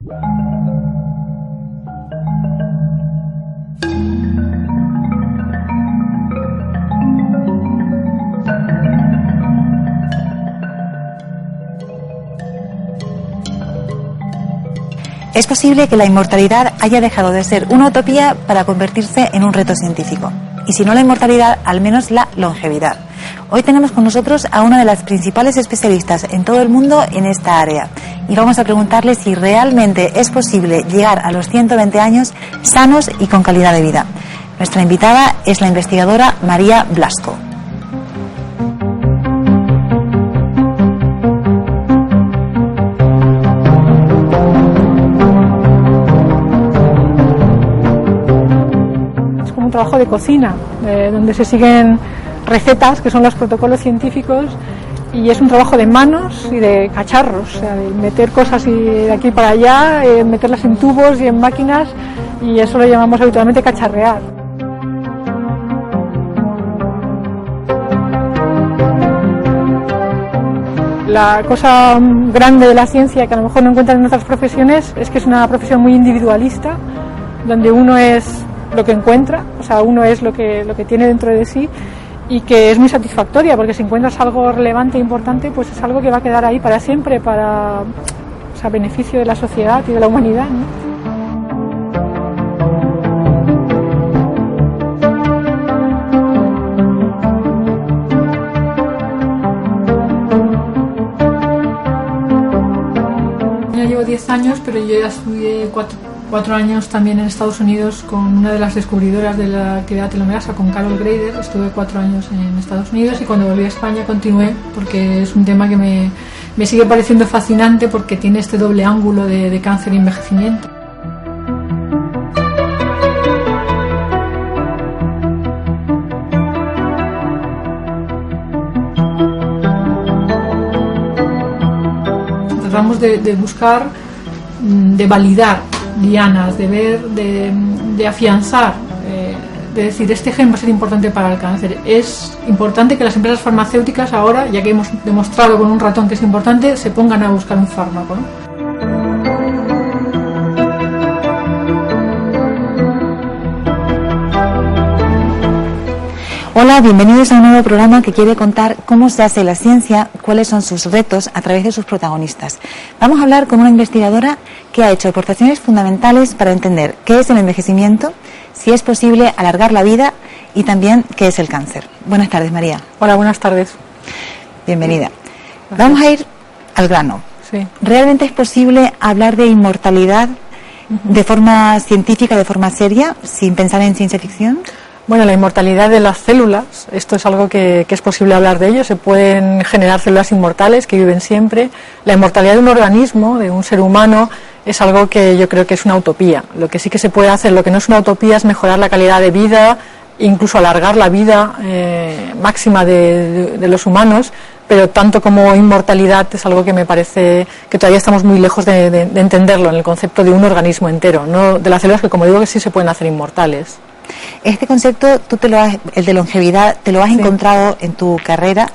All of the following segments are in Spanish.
Es posible que la inmortalidad haya dejado de ser una utopía para convertirse en un reto científico. Y si no la inmortalidad, al menos la longevidad. Hoy tenemos con nosotros a una de las principales especialistas en todo el mundo en esta área. Y vamos a preguntarle si realmente es posible llegar a los 120 años sanos y con calidad de vida. Nuestra invitada es la investigadora María Blasco. Un trabajo de cocina, donde se siguen recetas que son los protocolos científicos, y es un trabajo de manos y de cacharros, o sea, de meter cosas de aquí para allá, meterlas en tubos y en máquinas, y eso lo llamamos habitualmente cacharrear. La cosa grande de la ciencia, que a lo mejor no encuentran en otras profesiones, es que es una profesión muy individualista, donde uno es lo que encuentra, o sea, uno es lo que tiene dentro de sí, y que es muy satisfactoria, porque si encuentras algo relevante e importante, pues es algo que va a quedar ahí para siempre, para, o sea, beneficio de la sociedad y de la humanidad, ¿no? Yo llevo 10 años, pero yo ya estudié 4 años también en Estados Unidos con una de las descubridoras de la actividad telomerasa, con Carol Greider. Estuve 4 años en Estados Unidos y cuando volví a España continué, porque es un tema que me sigue pareciendo fascinante, porque tiene este doble ángulo de cáncer y envejecimiento. Tratamos de buscar, de validar dianas, de ver, de afianzar, de decir, este gen va a ser importante para el cáncer. Es importante que las empresas farmacéuticas ahora, ya que hemos demostrado con un ratón que es importante, se pongan a buscar un fármaco, ¿no? Hola, bienvenidos a un nuevo programa que quiere contar cómo se hace la ciencia, cuáles son sus retos a través de sus protagonistas. Vamos a hablar con una investigadora que ha hecho aportaciones fundamentales para entender qué es el envejecimiento, si es posible alargar la vida y también qué es el cáncer. Buenas tardes, María. Hola, buenas tardes. Bienvenida. Vamos a ir al grano. Sí. ¿Realmente es posible hablar de inmortalidad de forma científica, de forma seria, sin pensar en ciencia ficción? Bueno, la inmortalidad de las células, esto es algo que es posible hablar de ello. Se pueden generar células inmortales que viven siempre. La inmortalidad de un organismo, de un ser humano, es algo que yo creo que es una utopía. Lo que sí que se puede hacer, lo que no es una utopía, es mejorar la calidad de vida, incluso alargar la vida máxima de los humanos, pero tanto como inmortalidad es algo que me parece que todavía estamos muy lejos de entenderlo en el concepto de un organismo entero, no de las células, que como digo que sí se pueden hacer inmortales. Este concepto, el de longevidad, te lo has encontrado en tu carrera,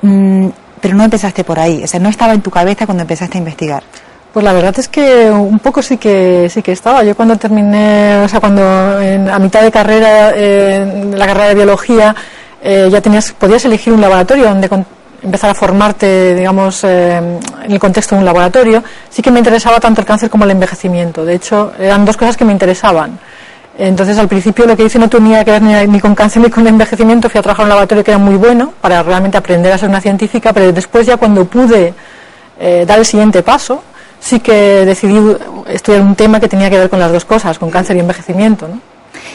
pero no empezaste por ahí, o sea, no estaba en tu cabeza cuando empezaste a investigar. Pues la verdad es que un poco sí que estaba. Yo cuando terminé, o sea, cuando a mitad de carrera, la carrera de biología, ya podías elegir un laboratorio donde empezar a formarte, digamos, en el contexto de un laboratorio. Sí que me interesaba tanto el cáncer como el envejecimiento. De hecho, eran dos cosas que me interesaban. Entonces, al principio lo que hice no tenía que ver ni con cáncer ni con envejecimiento. Fui a trabajar en un laboratorio que era muy bueno para realmente aprender a ser una científica, pero después, ya cuando pude dar el siguiente paso, sí que decidí estudiar un tema que tenía que ver con las dos cosas, con cáncer y envejecimiento, ¿no?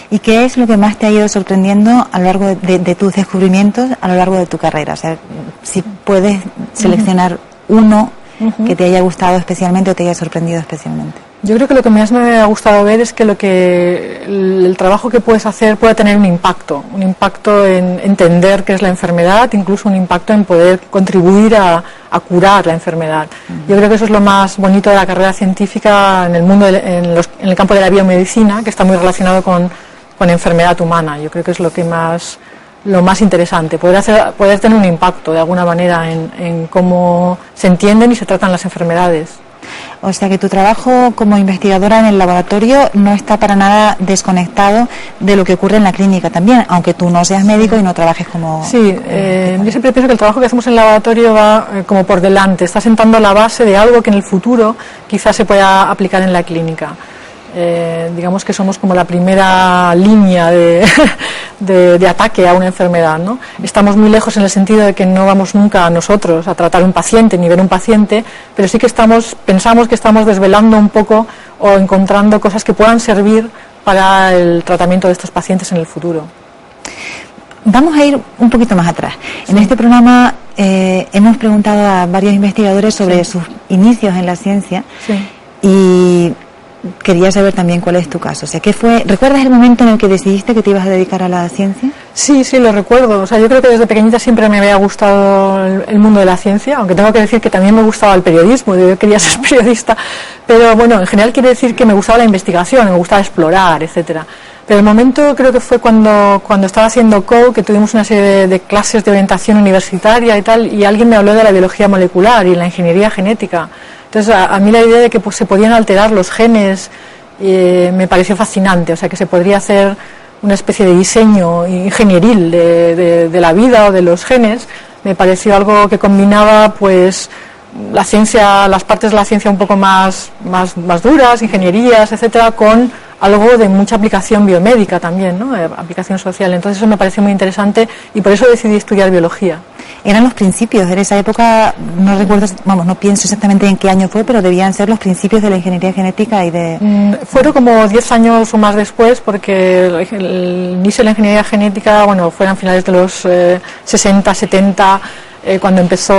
¿Y qué es lo que más te ha ido sorprendiendo a lo largo de tus descubrimientos a lo largo de tu carrera? O sea, si puedes seleccionar uno que te haya gustado especialmente o te haya sorprendido especialmente. Yo creo que lo que más me ha gustado ver es que el trabajo que puedes hacer puede tener un impacto en entender qué es la enfermedad, incluso un impacto en poder contribuir a curar la enfermedad. Yo creo que eso es lo más bonito de la carrera científica en el mundo, en el campo de la biomedicina, que está muy relacionado con enfermedad humana. Yo creo que es lo más interesante, poder tener un impacto de alguna manera en cómo se entienden y se tratan las enfermedades. O sea que tu trabajo como investigadora en el laboratorio no está para nada desconectado de lo que ocurre en la clínica también, aunque tú no seas médico y no trabajes como... Sí, yo siempre pienso que el trabajo que hacemos en el laboratorio va como por delante, está sentando la base de algo que en el futuro quizás se pueda aplicar en la clínica. Digamos que somos como la primera línea de ataque a una enfermedad, ¿no? Estamos muy lejos en el sentido de que no vamos nunca nosotros a tratar un paciente ni ver un paciente, pero sí que pensamos que estamos desvelando un poco o encontrando cosas que puedan servir para el tratamiento de estos pacientes en el futuro. Vamos a ir un poquito más atrás. Sí. En este programa hemos preguntado a varios investigadores sobre sus inicios en la ciencia y quería saber también cuál es tu caso. O sea, ¿recuerdas el momento en el que decidiste que te ibas a dedicar a la ciencia? Sí, lo recuerdo. O sea, yo creo que desde pequeñita siempre me había gustado el mundo de la ciencia, aunque tengo que decir que también me gustaba el periodismo, yo quería ser periodista, pero bueno, en general quiere decir que me gustaba la investigación, me gustaba explorar, etcétera. Pero el momento creo que fue cuando estaba haciendo CO, que tuvimos una serie de clases de orientación universitaria y tal, y alguien me habló de la biología molecular y la ingeniería genética. Entonces, a mí la idea de que se podían alterar los genes me pareció fascinante, o sea, que se podría hacer una especie de diseño ingenieril de la vida o de los genes, me pareció algo que combinaba, pues, la ciencia, las partes de la ciencia un poco más duras, ingenierías, etcétera, con algo de mucha aplicación biomédica también, ¿no? Aplicación social. Entonces eso me pareció muy interesante y por eso decidí estudiar biología. Eran los principios, en esa época, no recuerdo, no pienso exactamente en qué año fue, pero debían ser los principios de la ingeniería genética y de... Fueron como 10 años o más después, porque el inicio de la ingeniería genética, fueron finales de los 60, 70, cuando empezó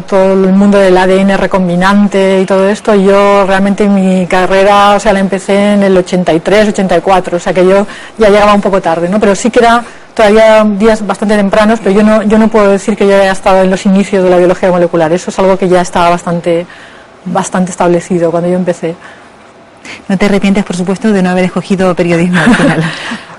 todo el mundo del ADN recombinante y todo esto. Yo realmente mi carrera, la empecé en el 83, 84, o sea que yo ya llegaba un poco tarde, ¿no? Pero sí que era todavía días bastante tempranos, pero yo no puedo decir que yo haya estado en los inicios de la biología molecular. Eso es algo que ya estaba bastante establecido cuando yo empecé. ¿No te arrepientes, por supuesto, de no haber escogido periodismo al final?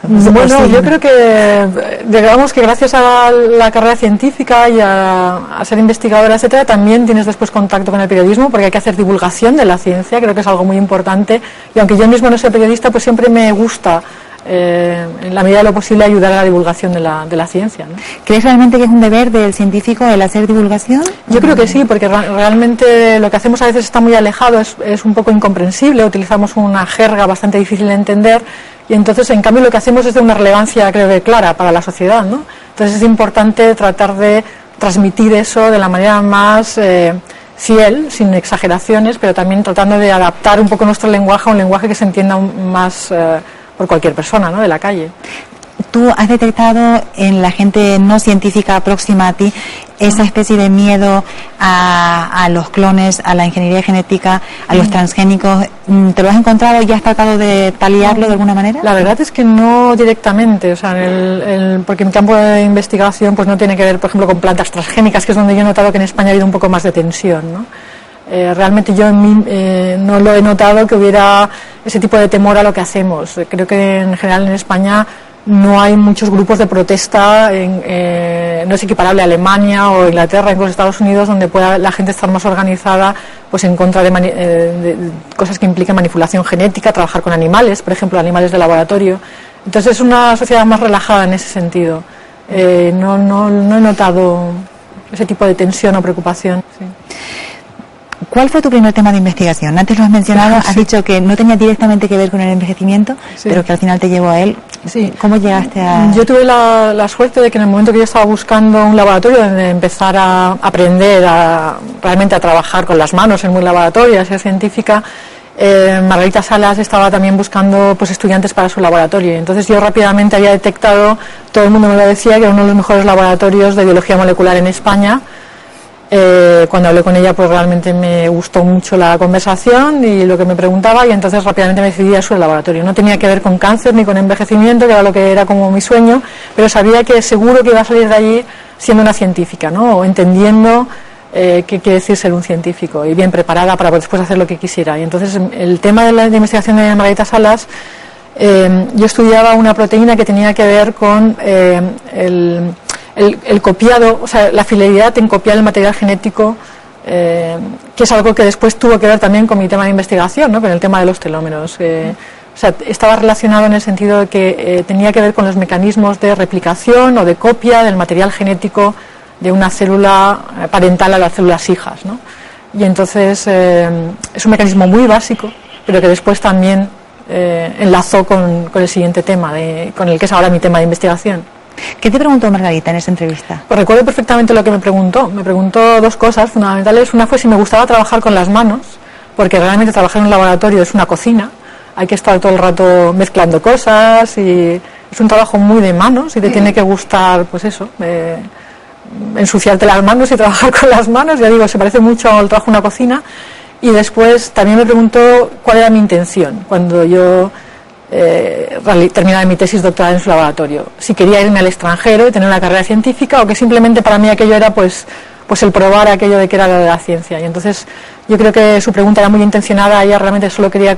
Bueno, yo creo que, digamos que gracias a la carrera científica y a ser investigadora, etcétera, también tienes después contacto con el periodismo, porque hay que hacer divulgación de la ciencia, creo que es algo muy importante, y aunque yo mismo no soy periodista, pues siempre me gusta, en la medida de lo posible, ayudar a la divulgación de la ciencia, ¿no? ¿Crees realmente que es un deber del científico el hacer divulgación? Yo creo que sí, porque realmente lo que hacemos a veces está muy alejado, es un poco incomprensible, utilizamos una jerga bastante difícil de entender, y entonces, en cambio, lo que hacemos es de una relevancia, creo que clara para la sociedad, ¿no? Entonces es importante tratar de transmitir eso de la manera más fiel, sin exageraciones, pero también tratando de adaptar un poco nuestro lenguaje a un lenguaje que se entienda más por cualquier persona, ¿no?, de la calle. ¿Tú has detectado en la gente no científica próxima a ti esa especie de miedo a los clones, a la ingeniería genética, a los transgénicos? ¿Te lo has encontrado y has tratado de paliarlo de alguna manera? La verdad es que no directamente, o sea, porque mi campo de investigación pues no tiene que ver, por ejemplo, con plantas transgénicas, que es donde yo he notado que en España ha habido un poco más de tensión, ¿no? Realmente yo en mí no lo he notado que hubiera ese tipo de temor a lo que hacemos. Creo que en general en España no hay muchos grupos de protesta, no es equiparable a Alemania o Inglaterra, incluso Estados Unidos, donde pueda la gente estar más organizada pues en contra de cosas que impliquen manipulación genética, trabajar con animales, por ejemplo, animales de laboratorio. Entonces es una sociedad más relajada en ese sentido. No he notado ese tipo de tensión o preocupación. Sí. ¿Cuál fue tu primer tema de investigación? Antes lo has mencionado, has dicho que no tenía directamente que ver con el envejecimiento, pero que al final te llevó a él. Sí. ¿Cómo llegaste a...? Yo tuve la suerte de que en el momento que yo estaba buscando un laboratorio donde empezar a aprender realmente a trabajar con las manos en un laboratorio, a ser científica, Margarita Salas estaba también buscando pues estudiantes para su laboratorio. Entonces yo rápidamente había detectado, todo el mundo me lo decía, que era uno de los mejores laboratorios de biología molecular en España. Cuando hablé con ella pues realmente me gustó mucho la conversación y lo que me preguntaba, y entonces rápidamente me decidí a su laboratorio. No tenía que ver con cáncer ni con envejecimiento, que era lo que era como mi sueño, pero sabía que seguro que iba a salir de allí siendo una científica, ¿no? O entendiendo qué quiere decir ser un científico y bien preparada para después hacer lo que quisiera. Y entonces el tema de la investigación de Margarita Salas, yo estudiaba una proteína que tenía que ver con el copiado, o sea, la fidelidad en copiar el material genético que es algo que después tuvo que ver también con mi tema de investigación, ¿no? Con el tema de los telómeros. O sea, estaba relacionado en el sentido de que tenía que ver con los mecanismos de replicación o de copia del material genético de una célula parental a las células hijas, ¿no? Y entonces es un mecanismo muy básico, pero que después también enlazó con el siguiente tema, con el que es ahora mi tema de investigación. ¿Qué te preguntó Margarita en esa entrevista? Pues recuerdo perfectamente lo que me preguntó. Me preguntó dos cosas fundamentales. Una fue si me gustaba trabajar con las manos, porque realmente trabajar en un laboratorio es una cocina. Hay que estar todo el rato mezclando cosas y es un trabajo muy de manos y te tiene que gustar, pues eso, ensuciarte las manos y trabajar con las manos. Ya digo, se parece mucho al trabajo en una cocina. Y después también me preguntó cuál era mi intención cuando yo terminaba mi tesis doctoral en su laboratorio. Si quería irme al extranjero y tener una carrera científica o que simplemente para mí aquello era pues el probar aquello de que era la ciencia. Y entonces yo creo que su pregunta era muy intencionada. Ella realmente solo quería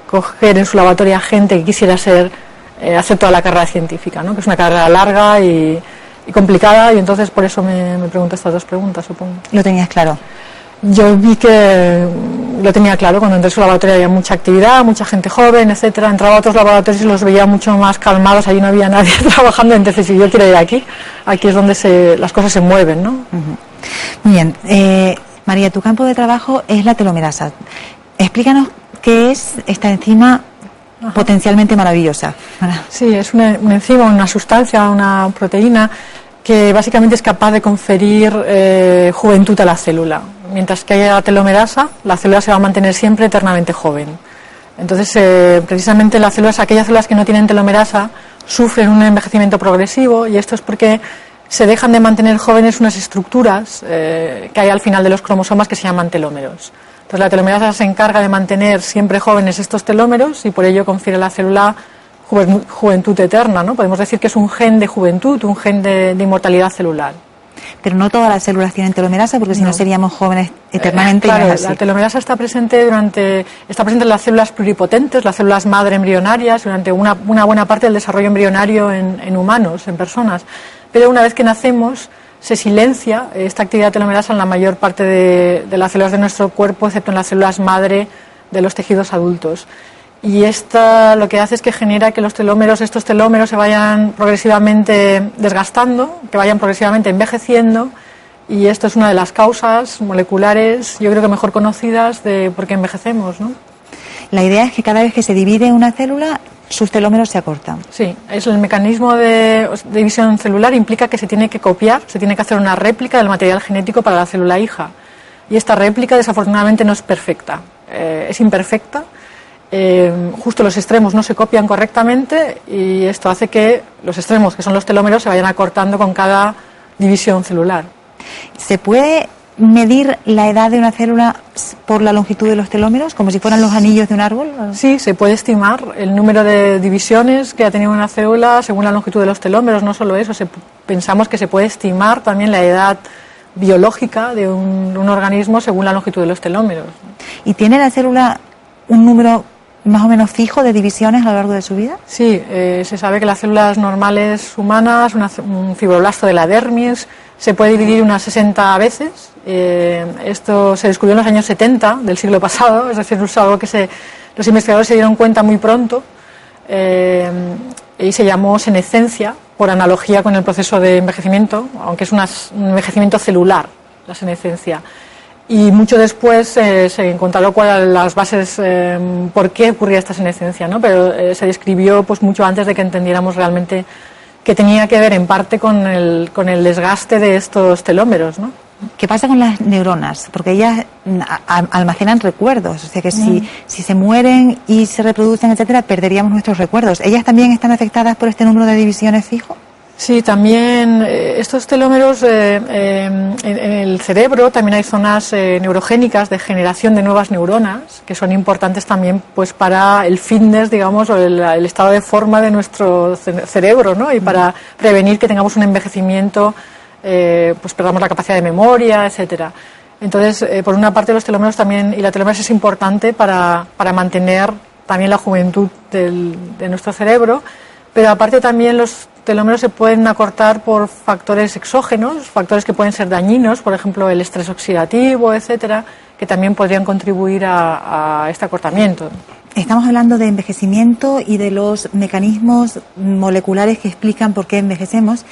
coger en su laboratorio a gente que quisiera hacer toda la carrera científica, ¿no? Que es una carrera larga y complicada, y entonces por eso me pregunto estas dos preguntas, supongo. ¿Lo tenías claro? Yo vi que lo tenía claro. Cuando entré en su laboratorio había mucha actividad, mucha gente joven, etcétera. Entraba a otros laboratorios y los veía mucho más calmados, allí no había nadie trabajando, entonces si yo quiero ir aquí es donde las cosas se mueven, ¿no? Uh-huh. Muy bien. María, tu campo de trabajo es la telomerasa. Explícanos qué es esta enzima potencialmente maravillosa. Sí, es una enzima, una sustancia, una proteína que básicamente es capaz de conferir juventud a la célula. Mientras que haya telomerasa, la célula se va a mantener siempre eternamente joven. Entonces, precisamente aquellas células que no tienen telomerasa sufren un envejecimiento progresivo, y esto es porque se dejan de mantener jóvenes unas estructuras que hay al final de los cromosomas que se llaman telómeros. Entonces la telomerasa se encarga de mantener siempre jóvenes estos telómeros y por ello confiere a la célula juventud eterna, ¿no? Podemos decir que es un gen de juventud, un gen de inmortalidad celular. Pero no todas las células tienen telomerasa, porque si no seríamos jóvenes eternamente. Claro, y no es así. La telomerasa está presente en las células pluripotentes, las células madre embrionarias, durante una buena parte del desarrollo embrionario en humanos, en personas. Pero una vez que nacemos, se silencia esta actividad telomerasa en la mayor parte de las células de nuestro cuerpo, excepto en las células madre de los tejidos adultos. Y esta lo que hace es que genera que estos telómeros se vayan progresivamente desgastando, que vayan progresivamente envejeciendo, y esto es una de las causas moleculares, yo creo que mejor conocidas, de por qué envejecemos, ¿no? La idea es que cada vez que se divide una célula, sus telómeros se acortan. Sí, es el mecanismo de división celular, implica que se tiene que copiar, se tiene que hacer una réplica del material genético para la célula hija. Y esta réplica desafortunadamente no es perfecta, es imperfecta. Justo los extremos no se copian correctamente y esto hace que los extremos, que son los telómeros, se vayan acortando con cada división celular. ¿Se puede medir la edad de una célula por la longitud de los telómeros, como si fueran los anillos de un árbol? Sí, se puede estimar el número de divisiones que ha tenido una célula según la longitud de los telómeros. No solo eso, pensamos que se puede estimar también la edad biológica de un organismo según la longitud de los telómeros. ¿Y tiene la célula un número más o menos fijo de divisiones a lo largo de su vida? Sí, se sabe que las células normales humanas, un fibroblasto de la dermis, se puede dividir unas 60 veces. Esto se descubrió en los años 70 del siglo pasado, es decir, es algo que los investigadores se dieron cuenta muy pronto, y se llamó senescencia, por analogía con el proceso de envejecimiento, aunque es un envejecimiento celular, la senescencia. Y mucho después se encontraron cuáles eran las bases, por qué ocurría esta senescencia, ¿no? Pero se describió pues mucho antes de que entendiéramos realmente que tenía que ver en parte con el desgaste de estos telómeros, ¿no? ¿Qué pasa con las neuronas? Porque ellas almacenan recuerdos, o sea que si se mueren y se reproducen, etcétera, perderíamos nuestros recuerdos. ¿Ellas también están afectadas por este número de divisiones fijo? Sí, también estos telómeros en el cerebro también hay zonas neurogénicas de generación de nuevas neuronas que son importantes también pues para el fitness, digamos, o el estado de forma de nuestro cerebro, ¿no? Y para prevenir que tengamos un envejecimiento, pues perdamos la capacidad de memoria, etcétera. Entonces, por una parte los telómeros también, y la telomerasa es importante para mantener también la juventud de nuestro cerebro, pero aparte también los telómeros se pueden acortar por factores exógenos, factores que pueden ser dañinos, por ejemplo el estrés oxidativo, etcétera, que también podrían contribuir a este acortamiento. Estamos hablando de envejecimiento y de los mecanismos moleculares que explican por qué envejecemos.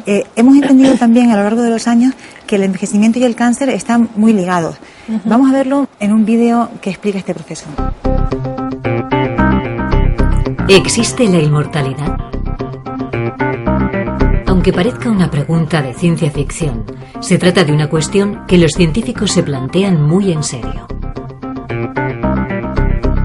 Hemos entendido también a lo largo de los años que el envejecimiento y el cáncer están muy ligados. Vamos a verlo en un vídeo que explica este proceso. ¿Existe la inmortalidad? Aunque parezca una pregunta de ciencia ficción, se trata de una cuestión que los científicos se plantean muy en serio.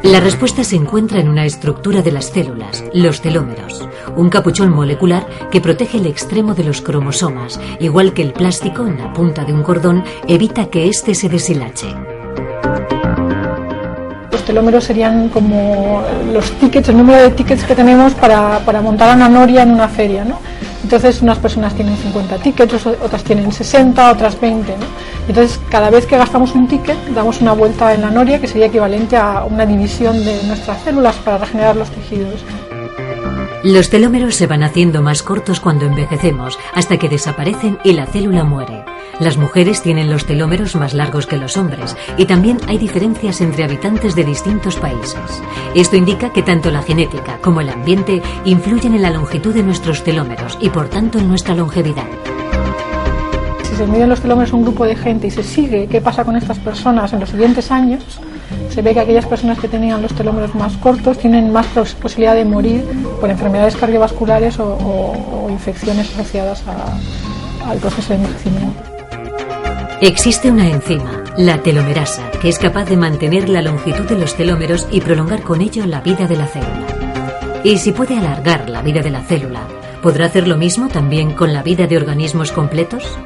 La respuesta se encuentra en una estructura de las células, los telómeros, un capuchón molecular que protege el extremo de los cromosomas, igual que el plástico en la punta de un cordón evita que éste se deshilache. Los telómeros serían como los tickets, el número de tickets que tenemos para montar una noria en una feria, ¿no? Entonces unas personas tienen 50 tickets, otras tienen 60, otras 20, ¿no? Entonces cada vez que gastamos un ticket damos una vuelta en la noria que sería equivalente a una división de nuestras células para regenerar los tejidos. Los telómeros se van haciendo más cortos cuando envejecemos, hasta que desaparecen y la célula muere. Las mujeres tienen los telómeros más largos que los hombres, y también hay diferencias entre habitantes de distintos países. Esto indica que tanto la genética como el ambiente influyen en la longitud de nuestros telómeros y por tanto en nuestra longevidad. Si se miden los telómeros a un grupo de gente y se sigue qué pasa con estas personas en los siguientes años, se ve que aquellas personas que tenían los telómeros más cortos tienen más posibilidad de morir por enfermedades cardiovasculares o infecciones asociadas al proceso de envejecimiento. Existe una enzima, la telomerasa, que es capaz de mantener la longitud de los telómeros y prolongar con ello la vida de la célula. Y si puede alargar la vida de la célula, ¿podrá hacer lo mismo también con la vida de organismos completos?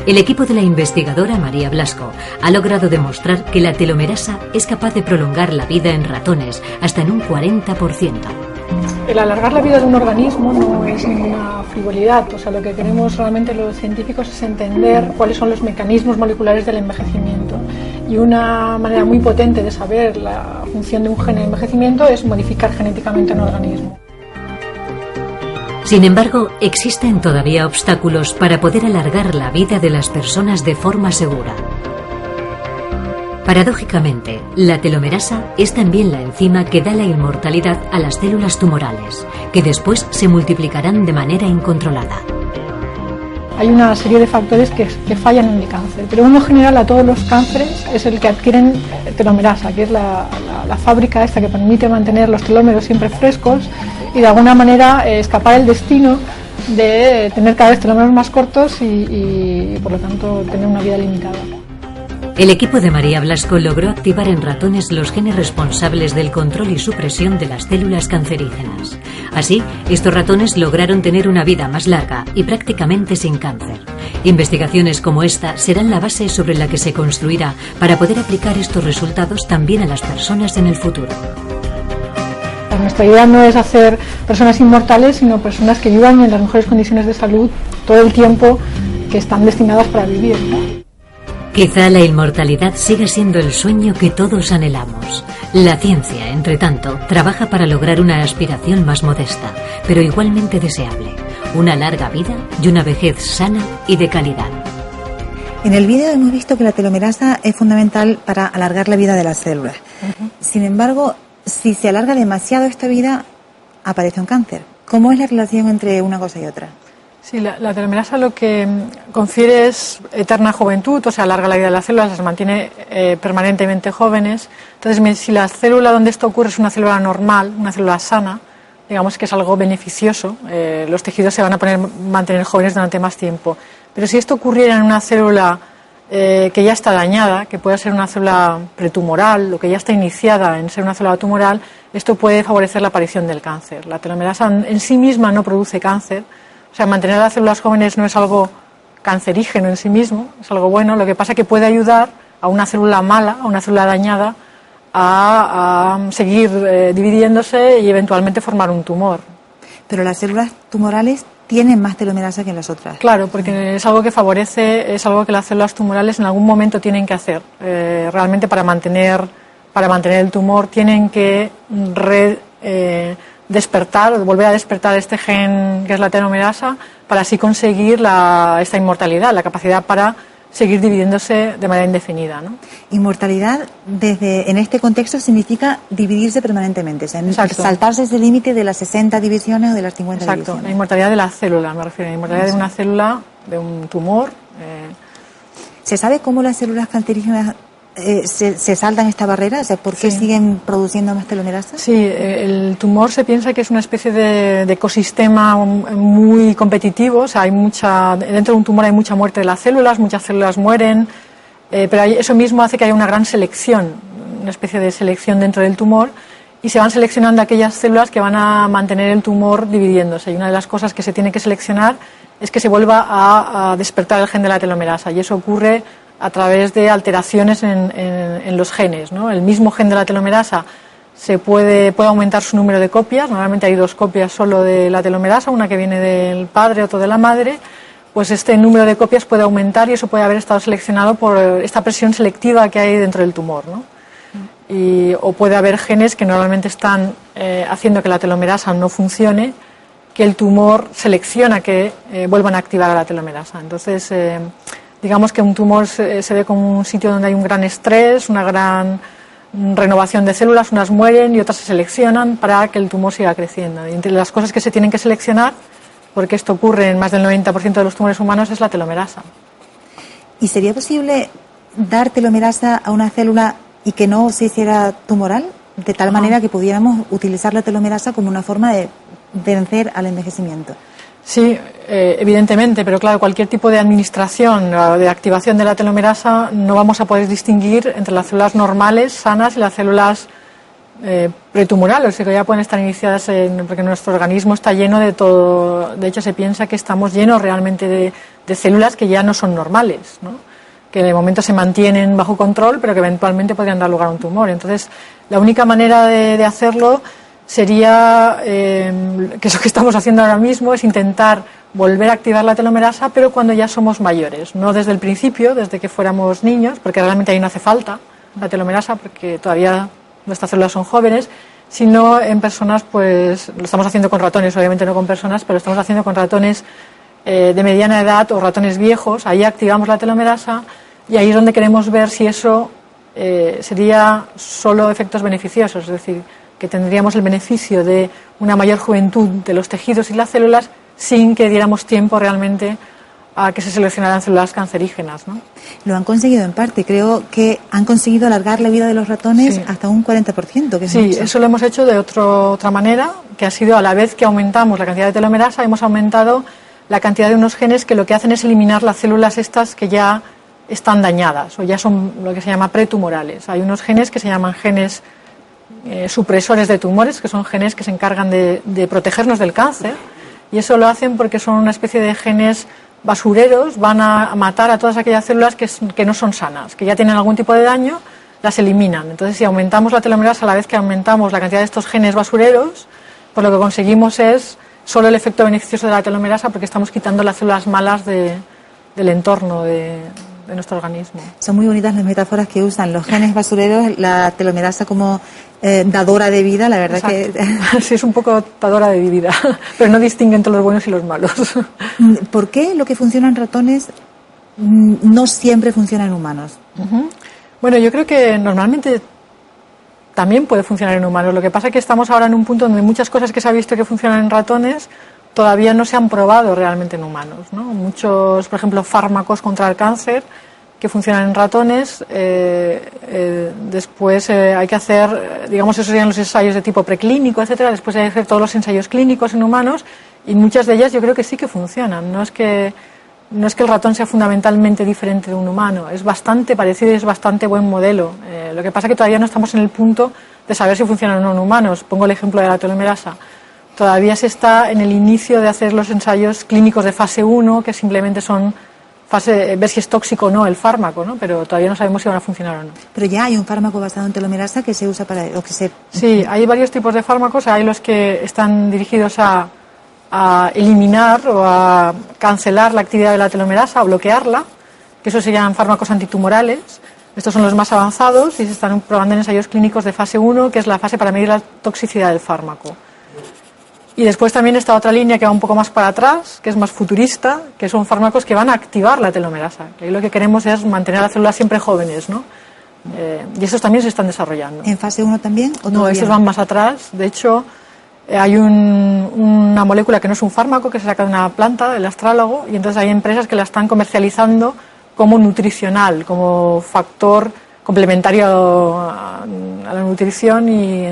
El equipo de la investigadora María Blasco ha logrado demostrar que la telomerasa es capaz de prolongar la vida en ratones hasta en un 40%. El alargar la vida de un organismo no es ninguna frivolidad, o sea, lo que queremos realmente los científicos es entender cuáles son los mecanismos moleculares del envejecimiento. Y una manera muy potente de saber la función de un gen en envejecimiento es modificar genéticamente un organismo. Sin embargo, existen todavía obstáculos para poder alargar la vida de las personas de forma segura. Paradójicamente, la telomerasa es también la enzima que da la inmortalidad a las células tumorales, que después se multiplicarán de manera incontrolada. Hay una serie de factores que fallan en el cáncer, pero uno general a todos los cánceres es el que adquieren telomerasa, que es la fábrica esta que permite mantener los telómeros siempre frescos y de alguna manera escapar el destino de tener cada vez telómeros más cortos y por lo tanto tener una vida limitada. El equipo de María Blasco logró activar en ratones los genes responsables del control y supresión de las células cancerígenas. Así, estos ratones lograron tener una vida más larga y prácticamente sin cáncer. Investigaciones como esta serán la base sobre la que se construirá para poder aplicar estos resultados también a las personas en el futuro. Nuestra idea no es hacer personas inmortales, sino personas que vivan en las mejores condiciones de salud todo el tiempo que están destinadas para vivir, ¿no? Quizá la inmortalidad siga siendo el sueño que todos anhelamos. La ciencia, entre tanto, trabaja para lograr una aspiración más modesta, pero igualmente deseable. Una larga vida y una vejez sana y de calidad. En el vídeo hemos visto que la telomerasa es fundamental para alargar la vida de las células. Sin embargo, si se alarga demasiado esta vida, aparece un cáncer. ¿Cómo es la relación entre una cosa y otra? Sí, la telomerasa lo que confiere es eterna juventud, o sea, alarga la vida de las células, las mantiene permanentemente jóvenes. Entonces, si la célula donde esto ocurre es una célula normal, una célula sana, digamos que es algo beneficioso, los tejidos se van a mantener jóvenes durante más tiempo. Pero si esto ocurriera en una célula que ya está dañada, que puede ser una célula pretumoral o que ya está iniciada en ser una célula tumoral, esto puede favorecer la aparición del cáncer. La telomerasa en sí misma no produce cáncer. O sea, mantener a las células jóvenes no es algo cancerígeno en sí mismo, es algo bueno. Lo que pasa es que puede ayudar a una célula mala, a una célula dañada, a seguir dividiéndose y eventualmente formar un tumor. Pero las células tumorales tienen más telomerasa que las otras. Claro, porque es algo que favorece, es algo que las células tumorales en algún momento tienen que hacer. Realmente para mantener el tumor tienen que despertar o volver a despertar este gen que es la telomerasa para así conseguir esta inmortalidad, la capacidad para seguir dividiéndose de manera indefinida, ¿no? Inmortalidad en este contexto significa dividirse permanentemente, o sea, saltarse ese límite de las 60 divisiones o de las 50 divisiones. Exacto, la inmortalidad de la célula, me refiero, la inmortalidad de una célula, de un tumor. ¿Se sabe cómo las células cancerígenas se saltan esta barrera? O sea, ¿por qué siguen produciendo más telomerasa? Sí, el tumor se piensa que es una especie de ecosistema muy competitivo. O sea, dentro de un tumor hay mucha muerte de las células, muchas células mueren, pero eso mismo hace que haya una gran selección, una especie de selección dentro del tumor, y se van seleccionando aquellas células que van a mantener el tumor dividiéndose. Y una de las cosas que se tiene que seleccionar es que se vuelva a despertar el gen de la telomerasa, y eso ocurre a través de alteraciones en los genes, ¿no? El mismo gen de la telomerasa puede aumentar su número de copias. Normalmente hay 2 copias solo de la telomerasa, una que viene del padre, otra de la madre. Pues este número de copias puede aumentar, y eso puede haber estado seleccionado por esta presión selectiva que hay dentro del tumor, ¿no? O puede haber genes que normalmente están haciendo que la telomerasa no funcione, que el tumor selecciona que vuelvan a activar a la telomerasa. Entonces, digamos que un tumor se ve como un sitio donde hay un gran estrés, una gran renovación de células, unas mueren y otras se seleccionan para que el tumor siga creciendo. Y entre las cosas que se tienen que seleccionar, porque esto ocurre en más del 90% de los tumores humanos, es la telomerasa. ¿Y sería posible dar telomerasa a una célula y que no se hiciera tumoral? De tal manera que pudiéramos utilizar la telomerasa como una forma de vencer al envejecimiento. Sí, evidentemente, pero claro, cualquier tipo de administración o de activación de la telomerasa no vamos a poder distinguir entre las células normales, sanas, y las células pretumorales, que ya pueden estar iniciadas porque nuestro organismo está lleno de todo. De hecho, se piensa que estamos llenos realmente de células que ya no son normales, ¿no? Que de momento se mantienen bajo control, pero que eventualmente podrían dar lugar a un tumor. Entonces, la única manera de hacerlo sería, que es lo que estamos haciendo ahora mismo, es intentar volver a activar la telomerasa, pero cuando ya somos mayores, no desde el principio, desde que fuéramos niños, porque realmente ahí no hace falta la telomerasa, porque todavía nuestras células son jóvenes, sino en personas, pues lo estamos haciendo con ratones, obviamente no con personas, pero lo estamos haciendo con ratones de mediana edad o ratones viejos. Ahí activamos la telomerasa y ahí es donde queremos ver si eso sería solo efectos beneficiosos, es decir, que tendríamos el beneficio de una mayor juventud de los tejidos y las células sin que diéramos tiempo realmente a que se seleccionaran células cancerígenas, ¿no? Lo han conseguido en parte. Creo que han conseguido alargar la vida de los ratones hasta un 40%. Que es mucho. Eso lo hemos hecho de otra manera, que ha sido a la vez que aumentamos la cantidad de telomerasa, hemos aumentado la cantidad de unos genes que lo que hacen es eliminar las células estas que ya están dañadas o ya son lo que se llama pretumorales. Hay unos genes que se llaman genes supresores de tumores, que son genes que se encargan de protegernos del cáncer, y eso lo hacen porque son una especie de genes basureros, van a matar a todas aquellas células que no son sanas, que ya tienen algún tipo de daño, las eliminan. Entonces, si aumentamos la telomerasa a la vez que aumentamos la cantidad de estos genes basureros, pues lo que conseguimos es solo el efecto beneficioso de la telomerasa, porque estamos quitando las células malas del entorno de nuestro organismo. Son muy bonitas las metáforas que usan los genes basureros, la telomerasa como dadora de vida, la verdad. Exacto. Que sí, es un poco dadora de vida, pero no distingue entre los buenos y los malos. ¿Por qué lo que funciona en ratones no siempre funciona en humanos? Bueno, yo creo que normalmente también puede funcionar en humanos. Lo que pasa es que estamos ahora en un punto donde muchas cosas que se ha visto que funcionan en ratones todavía no se han probado realmente en humanos, ¿no? Muchos, por ejemplo, fármacos contra el cáncer que funcionan en ratones, después hay que hacer, digamos, esos serían los ensayos de tipo preclínico, etcétera. Después hay que hacer todos los ensayos clínicos en humanos, y muchas de ellas yo creo que sí que funcionan. No es que el ratón sea fundamentalmente diferente de un humano, es bastante parecido y es bastante buen modelo. Lo que pasa es que todavía no estamos en el punto de saber si funcionan o no en humanos. Pongo el ejemplo de la telomerasa. Todavía se está en el inicio de hacer los ensayos clínicos de fase 1, que simplemente son ver si es tóxico o no el fármaco, ¿no? Pero todavía no sabemos si van a funcionar o no. Pero ya hay un fármaco basado en telomerasa que se usa para... Sí, hay varios tipos de fármacos. Hay los que están dirigidos a eliminar o a cancelar la actividad de la telomerasa, a bloquearla, que eso se llaman fármacos antitumorales. Estos son los más avanzados y se están probando en ensayos clínicos de fase 1, que es la fase para medir la toxicidad del fármaco. Y después también está otra línea que va un poco más para atrás, que es más futurista, que son fármacos que van a activar la telomerasa. Y lo que queremos es mantener las células siempre jóvenes, ¿no? Y esos también se están desarrollando. ¿En fase 1 también? ¿O no, estos van más atrás. De hecho, hay una molécula que no es un fármaco, que se saca de una planta, el astrálago, y entonces hay empresas que la están comercializando como nutricional, como factor complementario a la nutrición, y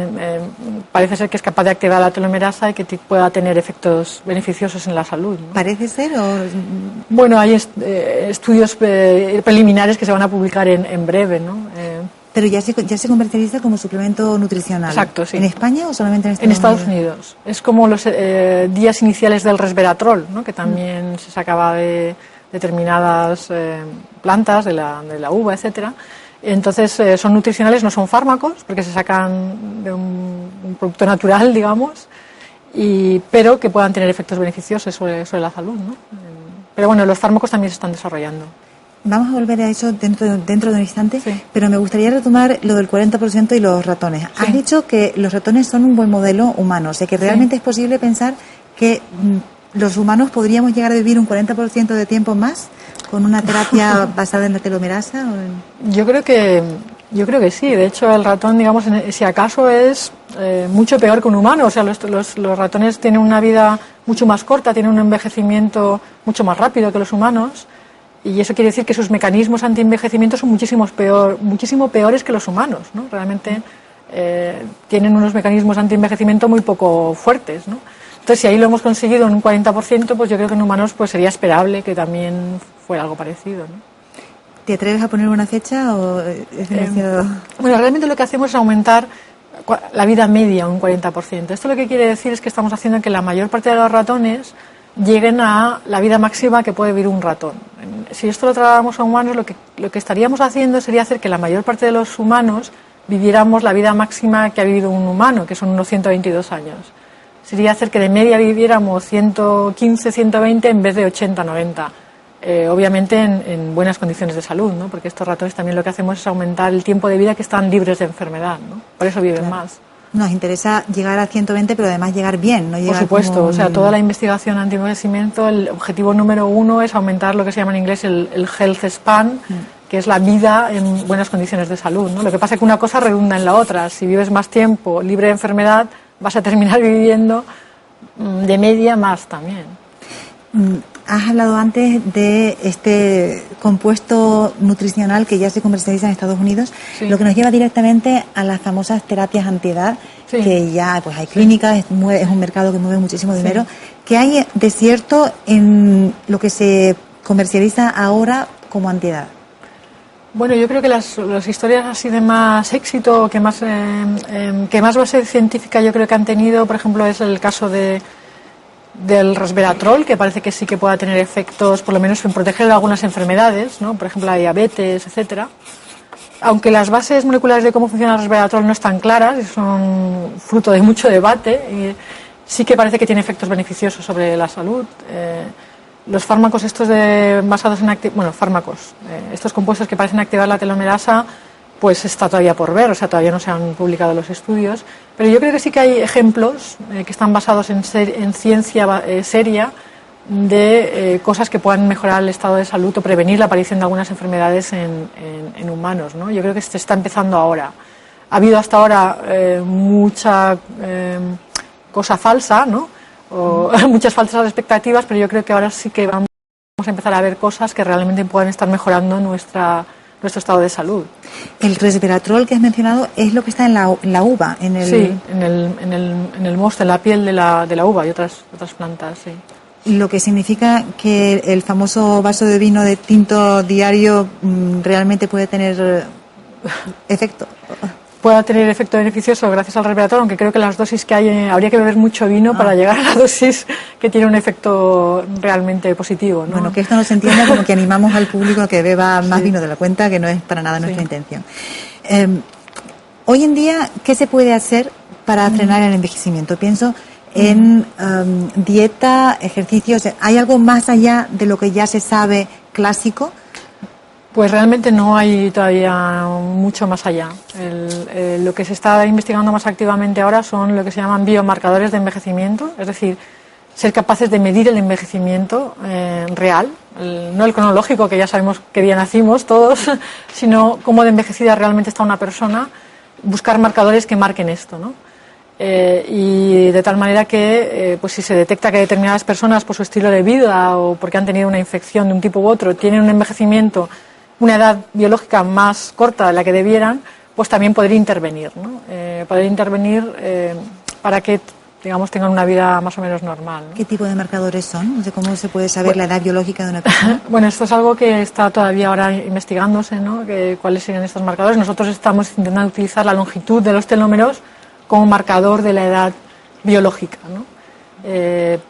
parece ser que es capaz de activar la telomerasa y que pueda tener efectos beneficiosos en la salud, ¿no? ¿Parece ser o...? Bueno, hay estudios preliminares que se van a publicar en breve, ¿no? Pero ya se comercializa como suplemento nutricional. Exacto, sí. ¿En España o solamente en Estados Unidos? Es como los días iniciales del resveratrol, ¿no? Que también se sacaba de determinadas plantas, de la uva, etcétera. Entonces son nutricionales, no son fármacos, porque se sacan de un producto natural, digamos, pero que puedan tener efectos beneficiosos sobre la salud, ¿no? Pero bueno, los fármacos también se están desarrollando. Vamos a volver a eso dentro de un instante, sí. Pero me gustaría retomar lo del 40% y los ratones. Sí. Has dicho que los ratones son un buen modelo humano, o sea que realmente es posible pensar que los humanos podríamos llegar a vivir un 40% de tiempo más con una terapia basada en la telomerasa. Yo creo que sí. De hecho, el ratón, digamos, si acaso es mucho peor que un humano. O sea, los ratones tienen una vida mucho más corta, tienen un envejecimiento mucho más rápido que los humanos. Y eso quiere decir que sus mecanismos anti-envejecimiento son muchísimo peores que los humanos, ¿no? Realmente tienen unos mecanismos anti-envejecimiento muy poco fuertes, ¿no? Entonces, si ahí lo hemos conseguido en un 40%, pues yo creo que en humanos pues sería esperable que también fuera algo parecido, ¿no? ¿Te atreves a poner una fecha o es demasiado...? Bueno, realmente lo que hacemos es aumentar la vida media un 40%. Esto lo que quiere decir es que estamos haciendo que la mayor parte de los ratones lleguen a la vida máxima que puede vivir un ratón. Si esto lo trasladamos a humanos, lo que estaríamos haciendo sería hacer que la mayor parte de los humanos viviéramos la vida máxima que ha vivido un humano, que son unos 122 años. Sería hacer que de media viviéramos 115, 120 en vez de 80, 90. Obviamente en buenas condiciones de salud, ¿no? Porque estos ratones también lo que hacemos es aumentar el tiempo de vida que están libres de enfermedad, ¿no? Por eso viven más. Nos interesa llegar a 120, pero además llegar bien, no llegar. Por supuesto, o sea, toda la investigación anti-envejecimiento, el objetivo número 1 es aumentar lo que se llama en inglés el health span, que es la vida en buenas condiciones de salud, ¿no? Lo que pasa es que una cosa redunda en la otra. Si vives más tiempo libre de enfermedad, vas a terminar viviendo de media más también. Has hablado antes de este compuesto nutricional que ya se comercializa en Estados Unidos, sí. Lo que nos lleva directamente a las famosas terapias antiedad, sí. Que ya pues hay clínicas, es un mercado que mueve muchísimo dinero. Sí. ¿Qué hay de cierto en lo que se comercializa ahora como antiedad? Bueno, yo creo que las historias así de más éxito, que más base científica yo creo que han tenido, por ejemplo, es el caso del resveratrol, que parece que sí que pueda tener efectos, por lo menos en proteger algunas enfermedades, ¿no? Por ejemplo, la diabetes, etcétera. Aunque las bases moleculares de cómo funciona el resveratrol no están claras y son fruto de mucho debate, y sí que parece que tiene efectos beneficiosos sobre la salud. Los fármacos estos basados en estos compuestos que parecen activar la telomerasa, pues está todavía por ver, o sea, todavía no se han publicado los estudios, pero yo creo que sí que hay ejemplos que están basados en ciencia seria de cosas que puedan mejorar el estado de salud o prevenir la aparición de algunas enfermedades en humanos, ¿no? Yo creo que se está empezando ahora. Ha habido hasta ahora mucha cosa falsa, ¿no? O muchas falsas expectativas, pero yo creo que ahora sí que vamos a empezar a ver cosas que realmente puedan estar mejorando nuestro estado de salud. El resveratrol que has mencionado es lo que está en la uva, sí, en el mosto, en la piel de la uva y otras plantas, sí. Lo que significa que el famoso vaso de vino de tinto diario realmente puede tener efecto. Pueda tener efecto beneficioso gracias al resveratrol, aunque creo que las dosis que hay habría que beber mucho vino para llegar a la dosis que tiene un efecto realmente positivo, ¿no? Bueno, que esto no se entienda como que animamos al público a que beba más vino de la cuenta, que no es para nada nuestra intención. Hoy en día, ¿qué se puede hacer para frenar el envejecimiento? Pienso en dieta, ejercicios. ¿Hay algo más allá de lo que ya se sabe clásico? Pues realmente no hay todavía mucho más allá. Lo que se está investigando más activamente ahora son lo que se llaman biomarcadores de envejecimiento, es decir, ser capaces de medir el envejecimiento real, no el cronológico, que ya sabemos qué día nacimos todos, sino cómo de envejecida realmente está una persona, buscar marcadores que marquen esto, ¿no? Y de tal manera que pues si se detecta que determinadas personas por su estilo de vida o porque han tenido una infección de un tipo u otro tienen un envejecimiento, una edad biológica más corta de la que debieran, pues también poder intervenir, ¿no? Poder intervenir para que, digamos, tengan una vida más o menos normal, ¿no? ¿Qué tipo de marcadores son? No sé cómo se puede saber la edad biológica de una persona. Bueno, esto es algo que está todavía ahora investigándose, ¿no? ¿Cuáles serían estos marcadores? Nosotros estamos intentando utilizar la longitud de los telómeros como marcador de la edad biológica, ¿no?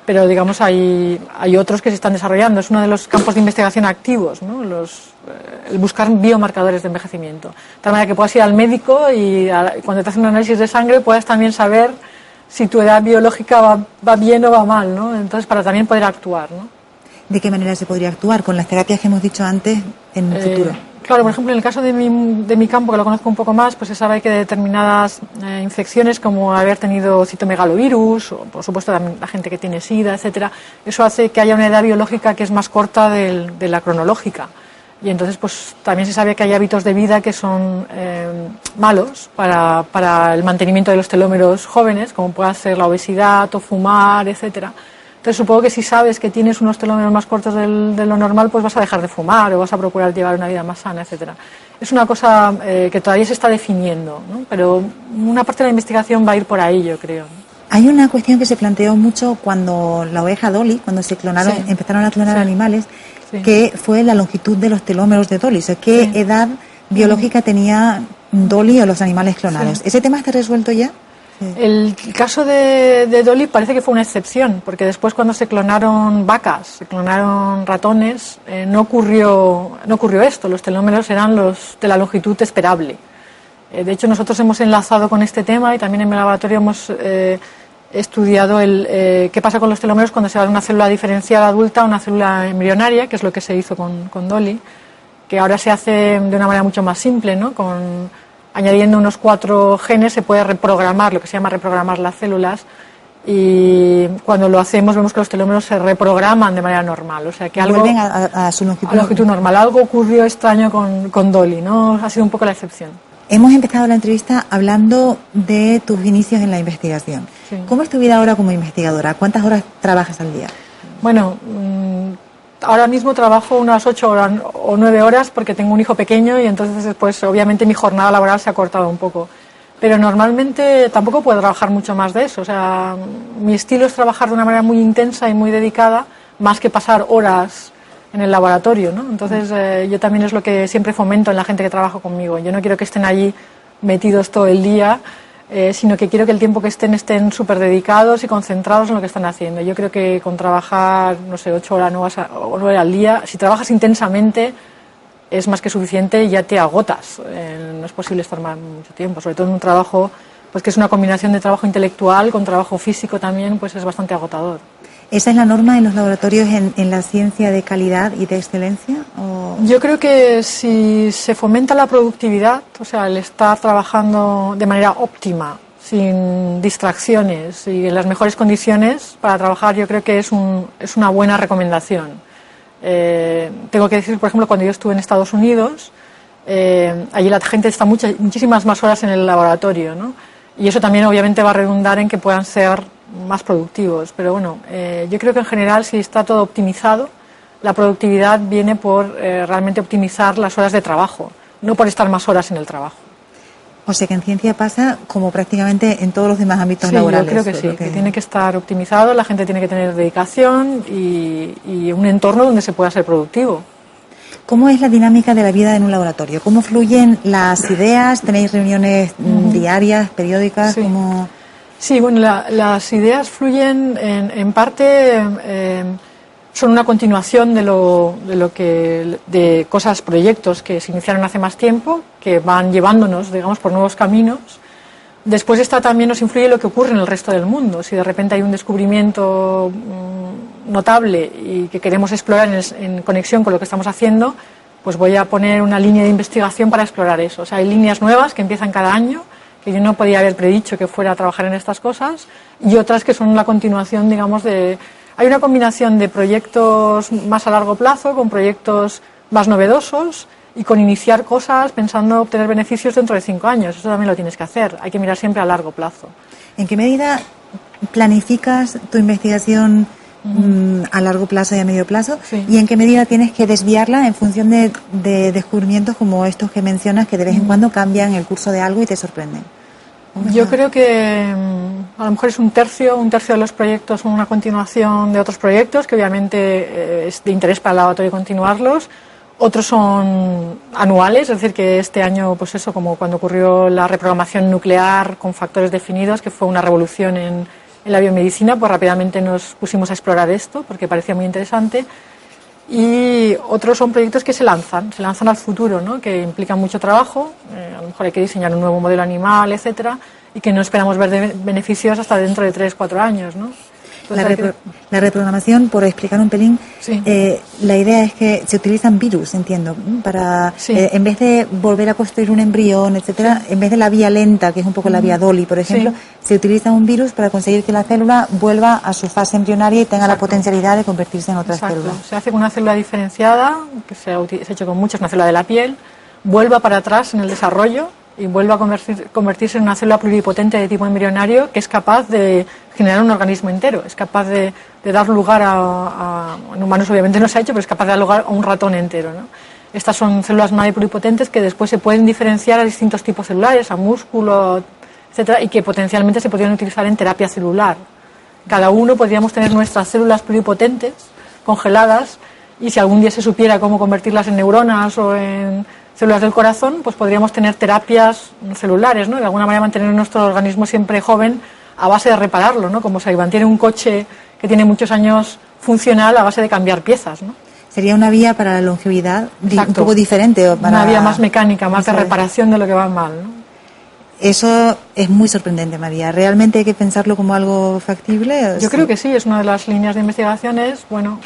Pero digamos hay otros que se están desarrollando. Es uno de los campos de investigación activos, ¿no? El buscar biomarcadores de envejecimiento. De tal manera que puedas ir al médico y cuando te hacen un análisis de sangre puedas también saber si tu edad biológica va bien o va mal, ¿no? Entonces, para también poder actuar, ¿no? ¿De qué manera se podría actuar con las terapias que hemos dicho antes en el futuro? Claro, por ejemplo, en el caso de mi campo, que lo conozco un poco más, pues se sabe que determinadas infecciones, como haber tenido citomegalovirus, o por supuesto la gente que tiene SIDA, etcétera, eso hace que haya una edad biológica que es más corta de la cronológica. Y entonces, pues también se sabe que hay hábitos de vida que son malos para el mantenimiento de los telómeros jóvenes, como puede ser la obesidad o fumar, etcétera. Entonces supongo que si sabes que tienes unos telómeros más cortos de lo normal, pues vas a dejar de fumar o vas a procurar llevar una vida más sana, etcétera. Es una cosa que todavía se está definiendo, ¿no? Pero una parte de la investigación va a ir por ahí, yo creo. Hay una cuestión que se planteó mucho cuando la oveja Dolly, cuando se clonaron, Sí. empezaron a clonar Sí. animales, Sí. que fue la longitud de los telómeros de Dolly. O sea, ¿qué Sí. edad biológica tenía Dolly o los animales clonados? Sí. ¿Ese tema está resuelto ya? El caso de Dolly parece que fue una excepción, porque después cuando se clonaron vacas, se clonaron ratones, no ocurrió esto, los telómeros eran los de la longitud esperable. De hecho, nosotros hemos enlazado con este tema y también en mi laboratorio hemos estudiado qué pasa con los telómeros cuando se va de una célula diferencial adulta a una célula embrionaria, que es lo que se hizo con Dolly, que ahora se hace de una manera mucho más simple, ¿no? Añadiendo unos 4 genes se puede reprogramar, lo que se llama reprogramar las células, y cuando lo hacemos vemos que los telómeros se reprograman de manera normal, o sea que algo Vuelven a su longitud. a longitud normal. Algo ocurrió extraño con Dolly, ¿no? Ha sido un poco la excepción. Hemos empezado la entrevista hablando de tus inicios en la investigación. Sí. ¿Cómo es tu vida ahora como investigadora? ¿Cuántas horas trabajas al día? Bueno, ahora mismo trabajo unas 8 o 9 horas porque tengo un hijo pequeño y entonces pues obviamente mi jornada laboral se ha cortado un poco. Pero normalmente tampoco puedo trabajar mucho más de eso. O sea, mi estilo es trabajar de una manera muy intensa y muy dedicada, más que pasar horas en el laboratorio, ¿no? Entonces yo también es lo que siempre fomento en la gente que trabaja conmigo. Yo no quiero que estén allí metidos todo el día, sino que quiero que el tiempo que estén súper dedicados y concentrados en lo que están haciendo. Yo creo que con trabajar, no sé, 8 horas o 9 al día, si trabajas intensamente es más que suficiente y ya te agotas. No es posible estar más mucho tiempo, sobre todo en un trabajo pues que es una combinación de trabajo intelectual con trabajo físico también, pues es bastante agotador. ¿Esa es la norma en los laboratorios en la ciencia de calidad y de excelencia? ¿O? Yo creo que si se fomenta la productividad, o sea, el estar trabajando de manera óptima, sin distracciones y en las mejores condiciones para trabajar, yo creo que es una buena recomendación. Tengo que decir, por ejemplo, cuando yo estuve en Estados Unidos, allí la gente está muchísimas más horas en el laboratorio, ¿no? Y eso también obviamente va a redundar en que puedan ser más productivos. Pero bueno, yo creo que en general si está todo optimizado, la productividad viene por realmente optimizar las horas de trabajo, no por estar más horas en el trabajo. O sea que en ciencia pasa como prácticamente en todos los demás ámbitos Sí, laborales. yo creo que sí, que tiene que estar optimizado, la gente tiene que tener dedicación y un entorno donde se pueda ser productivo. ¿Cómo es la dinámica de la vida en un laboratorio? ¿Cómo fluyen las ideas? ¿Tenéis reuniones diarias, periódicas? Sí. ¿Cómo? Sí, bueno, las ideas fluyen en parte, son una continuación de cosas, proyectos que se iniciaron hace más tiempo, que van llevándonos, digamos, por nuevos caminos. Después también nos influye lo que ocurre en el resto del mundo. Si de repente hay un descubrimiento notable y que queremos explorar en conexión con lo que estamos haciendo, pues voy a poner una línea de investigación para explorar eso. O sea, hay líneas nuevas que empiezan cada año, que yo no podía haber predicho que fuera a trabajar en estas cosas, y otras que son la continuación, digamos, de... Hay una combinación de proyectos más a largo plazo con proyectos más novedosos y con iniciar cosas pensando obtener beneficios dentro de 5 años. Eso también lo tienes que hacer. Hay que mirar siempre a largo plazo. ¿En qué medida planificas tu investigación a largo plazo y a medio plazo? Sí. ¿Y en qué medida tienes que desviarla en función de descubrimientos como estos que mencionas, que de vez en cuando cambian el curso de algo y te sorprenden? Yo creo que a lo mejor es un tercio de los proyectos son una continuación de otros proyectos que obviamente es de interés para el laboratorio continuarlos. Otros son anuales, es decir, que este año, pues eso, como cuando ocurrió la reprogramación nuclear con factores definidos, que fue una revolución en la biomedicina, pues rápidamente nos pusimos a explorar esto porque parecía muy interesante. Y otros son proyectos que se lanzan al futuro, ¿no? Que implican mucho trabajo, a lo mejor hay que diseñar un nuevo modelo animal, etcétera, y que no esperamos ver beneficios hasta dentro de 3-4 años, ¿no? La reprogramación, por explicar un pelín, Sí. La idea es que se utilizan virus, entiendo, para Sí. En vez de volver a construir un embrión, etcétera, en vez de la vía lenta, que es un poco la vía Dolly, por ejemplo, se utiliza un virus para conseguir que la célula vuelva a su fase embrionaria y tenga la potencialidad de convertirse en otra célula. Se hace con una célula diferenciada, que se ha hecho con muchas, una célula de la piel, vuelva para atrás en el desarrollo y vuelva a convertirse en una célula pluripotente de tipo embrionario que es capaz de generar un organismo entero, es capaz de dar lugar en humanos obviamente no se ha hecho, pero es capaz de dar lugar a un ratón entero, ¿no? Estas son células madre pluripotentes que después se pueden diferenciar a distintos tipos celulares, a músculo, etcétera, y que potencialmente se podrían utilizar en terapia celular. Cada uno podríamos tener nuestras células pluripotentes congeladas y si algún día se supiera cómo convertirlas en neuronas o en células del corazón, pues podríamos tener terapias celulares, ¿no? De alguna manera mantener nuestro organismo siempre joven a base de repararlo, ¿no? Como se mantiene un coche que tiene muchos años funcional a base de cambiar piezas, ¿no? Sería una vía para la longevidad un Exacto. poco diferente. O para... Una vía más mecánica, más de reparación de lo que va mal, ¿no? Eso es muy sorprendente, María. ¿Realmente hay que pensarlo como algo factible? Yo creo que sí, es una de las líneas de investigaciones. Bueno,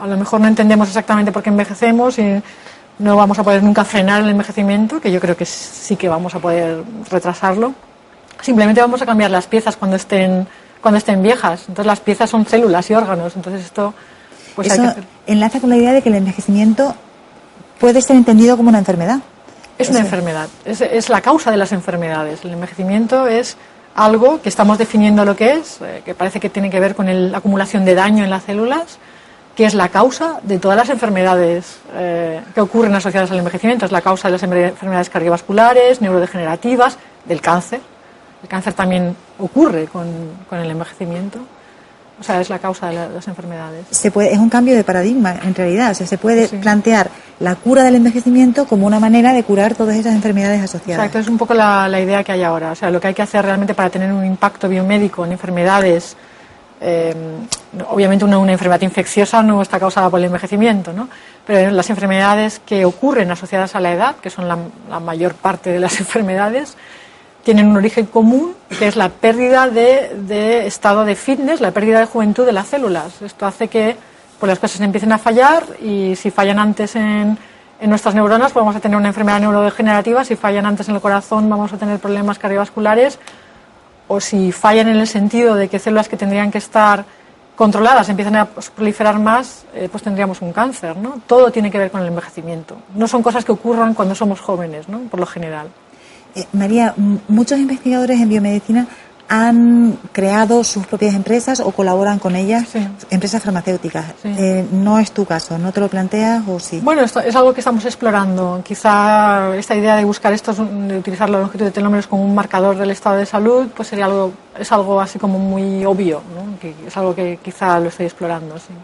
a lo mejor no entendemos exactamente por qué envejecemos y no vamos a poder nunca frenar el envejecimiento, que yo creo que sí que vamos a poder retrasarlo. Simplemente vamos a cambiar las piezas cuando estén viejas. Entonces las piezas son células y órganos. Entonces esto, pues eso hay que hacer. Enlaza con la idea de que el envejecimiento puede ser entendido como una enfermedad. Es una enfermedad, es la causa de las enfermedades. El envejecimiento es algo que estamos definiendo lo que es, que parece que tiene que ver con la acumulación de daño en las células, que es la causa de todas las enfermedades que ocurren asociadas al envejecimiento. Es la causa de las enfermedades cardiovasculares, neurodegenerativas, del cáncer. El cáncer también ocurre con el envejecimiento. O sea, es la causa de las enfermedades. Es un cambio de paradigma, en realidad. O sea, se puede plantear la cura del envejecimiento como una manera de curar todas esas enfermedades asociadas. Exacto, es un poco la idea que hay ahora. O sea, lo que hay que hacer realmente para tener un impacto biomédico en enfermedades, obviamente una enfermedad infecciosa no está causada por el envejecimiento, ¿no? Pero las enfermedades que ocurren asociadas a la edad, que son la mayor parte de las enfermedades, tienen un origen común, que es la pérdida de estado de fitness, la pérdida de juventud de las células. Esto hace que pues, las cosas empiecen a fallar y si fallan antes en nuestras neuronas, pues vamos a tener una enfermedad neurodegenerativa, si fallan antes en el corazón vamos a tener problemas cardiovasculares, o si fallan en el sentido de que células que tendrían que estar controladas empiezan a proliferar más, pues tendríamos un cáncer, ¿no? Todo tiene que ver con el envejecimiento. No son cosas que ocurran cuando somos jóvenes, ¿no? Por lo general. María, muchos investigadores en biomedicina han creado sus propias empresas o colaboran con ellas, empresas farmacéuticas. Sí. No es tu caso, ¿no te lo planteas o sí? Bueno, esto es algo que estamos explorando. Quizá esta idea de buscar de utilizar la longitud de telómeros como un marcador del estado de salud, pues es algo así como muy obvio, ¿no? Que es algo que quizá lo estoy explorando, sí.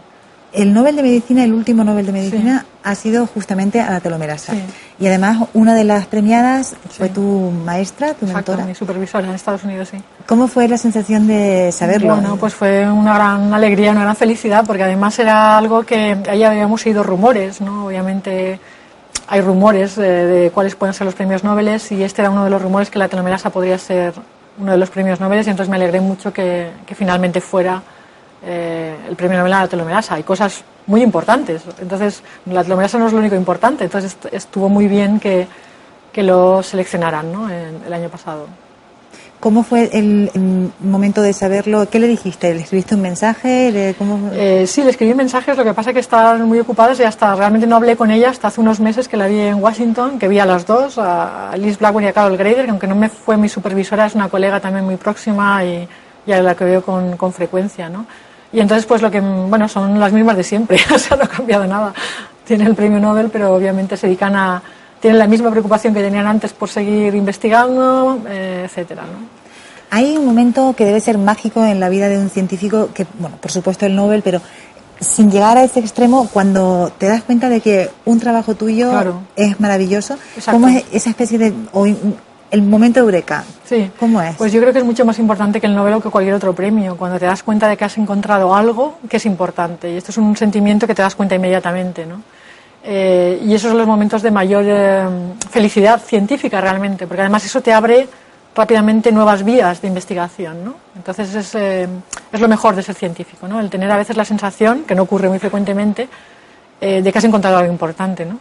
El Nobel de Medicina, el último Nobel de Medicina, ha sido justamente a la telomerasa. Sí. Y además, una de las premiadas fue tu maestra, tu Exacto, mentora. mi supervisora en Estados Unidos, sí. ¿Cómo fue la sensación de saberlo? Bueno, pues fue una gran alegría, una gran felicidad, porque además era algo que ahí habíamos oído rumores, ¿no? Obviamente hay rumores de cuáles pueden ser los premios Nobel y este era uno de los rumores que la telomerasa podría ser uno de los premios Nobel y entonces me alegré mucho que finalmente fuera el premio Nobel a la telomerasa. Hay cosas muy importantes. Entonces, la telomerasa no es lo único importante. Entonces, estuvo muy bien que lo seleccionaran, ¿no?, el año pasado. ¿Cómo fue el momento de saberlo? ¿Qué le dijiste? ¿Le escribiste un mensaje? Sí, le escribí mensajes, lo que pasa es que estaban muy ocupadas y hasta realmente no hablé con ella hasta hace unos meses que la vi en Washington, que vi a las dos, a Liz Blackburn y a Carol Grader, que aunque no me fue mi supervisora, es una colega también muy próxima y a la que veo con frecuencia, ¿no? Y entonces, pues son las mismas de siempre, o sea, no ha cambiado nada. Tienen el premio Nobel, pero obviamente se dedican tienen la misma preocupación que tenían antes por seguir investigando, etcétera, ¿no? Hay un momento que debe ser mágico en la vida de un científico, que, por supuesto el Nobel, pero sin llegar a ese extremo, cuando te das cuenta de que un trabajo tuyo es maravilloso. Exacto. ¿Cómo es esa especie de... el momento eureka? Sí. ¿Cómo es? Pues yo creo que es mucho más importante que el Nobel o que cualquier otro premio, cuando te das cuenta de que has encontrado algo que es importante. Y esto es un sentimiento que te das cuenta inmediatamente, ¿no? Y esos son los momentos de mayor felicidad científica realmente, porque además eso te abre rápidamente nuevas vías de investigación, ¿no? Entonces es lo mejor de ser científico, ¿no? El tener a veces la sensación, que no ocurre muy frecuentemente, de que has encontrado algo importante, ¿no?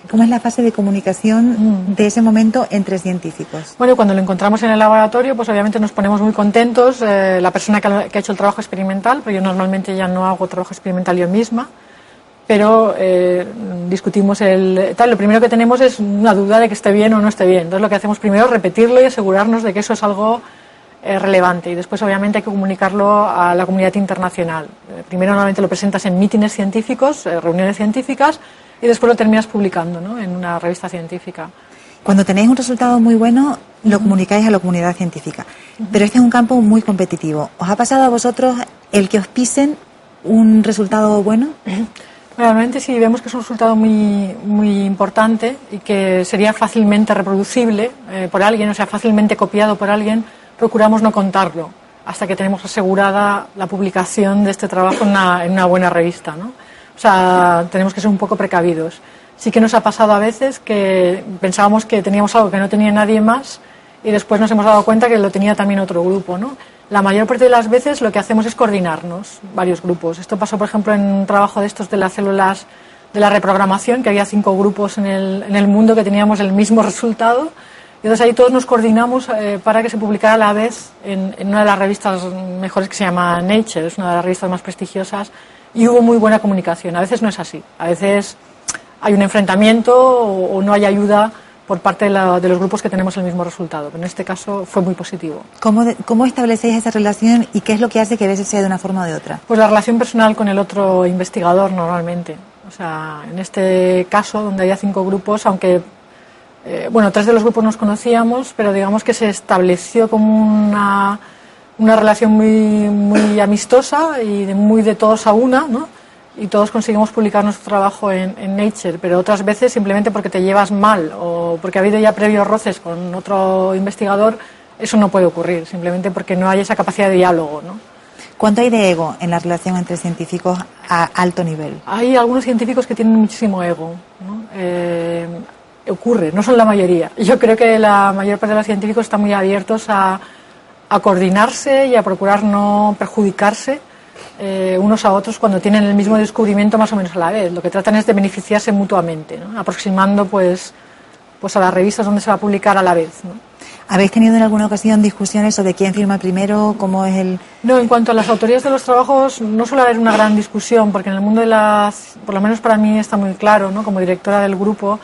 ¿Cómo es la fase de comunicación de ese momento entre científicos? Bueno, cuando lo encontramos en el laboratorio, pues obviamente nos ponemos muy contentos. La persona que ha hecho el trabajo experimental, porque yo normalmente ya no hago trabajo experimental yo misma, pero discutimos lo primero que tenemos es una duda de que esté bien o no esté bien. Entonces lo que hacemos primero es repetirlo y asegurarnos de que eso es algo relevante, y después obviamente hay que comunicarlo a la comunidad internacional. Primero normalmente lo presentas en mítines científicos, reuniones científicas, y después lo terminas publicando, ¿no?, en una revista científica. Cuando tenéis un resultado muy bueno, lo comunicáis a la comunidad científica, pero este es un campo muy competitivo. ¿Os ha pasado a vosotros el que os pisen un resultado bueno? Realmente si vemos que es un resultado muy, muy importante y que sería fácilmente reproducible por alguien, o sea, fácilmente copiado por alguien, procuramos no contarlo hasta que tenemos asegurada la publicación de este trabajo en una buena revista, ¿no? O sea, tenemos que ser un poco precavidos. Sí que nos ha pasado a veces que pensábamos que teníamos algo que no tenía nadie más y después nos hemos dado cuenta que lo tenía también otro grupo, ¿no? La mayor parte de las veces lo que hacemos es coordinarnos varios grupos. Esto pasó, por ejemplo, en un trabajo de estos de las células de la reprogramación, que había 5 grupos en el mundo que teníamos el mismo resultado. Y entonces ahí todos nos coordinamos para que se publicara a la vez en una de las revistas mejores que se llama Nature, es una de las revistas más prestigiosas, y hubo muy buena comunicación. A veces no es así. A veces hay un enfrentamiento o no hay ayuda por parte de los grupos que tenemos el mismo resultado. Pero en este caso fue muy positivo. ¿Cómo establecéis esa relación y qué es lo que hace que a veces sea de una forma o de otra? Pues la relación personal con el otro investigador normalmente. O sea, en este caso, donde había 5 grupos, aunque, 3 de los grupos nos conocíamos, pero digamos que se estableció como una relación muy, muy amistosa y muy de todos a una, ¿no? Y todos conseguimos publicar nuestro trabajo en Nature, pero otras veces simplemente porque te llevas mal o porque ha habido ya previos roces con otro investigador, eso no puede ocurrir, simplemente porque no hay esa capacidad de diálogo, ¿no? ¿Cuánto hay de ego en la relación entre científicos a alto nivel? Hay algunos científicos que tienen muchísimo ego, ¿no? Ocurre, no son la mayoría. Yo creo que la mayor parte de los científicos están muy abiertos a coordinarse y a procurar no perjudicarse unos a otros cuando tienen el mismo descubrimiento más o menos a la vez. Lo que tratan es de beneficiarse mutuamente, ¿no? Aproximando pues a las revistas donde se va a publicar a la vez, ¿no? ¿Habéis tenido en alguna ocasión discusiones sobre quién firma primero, cómo es el...? No, en cuanto a las autorías de los trabajos no suele haber una gran discusión, porque en el mundo por lo menos para mí está muy claro, ¿no?, como directora del grupo,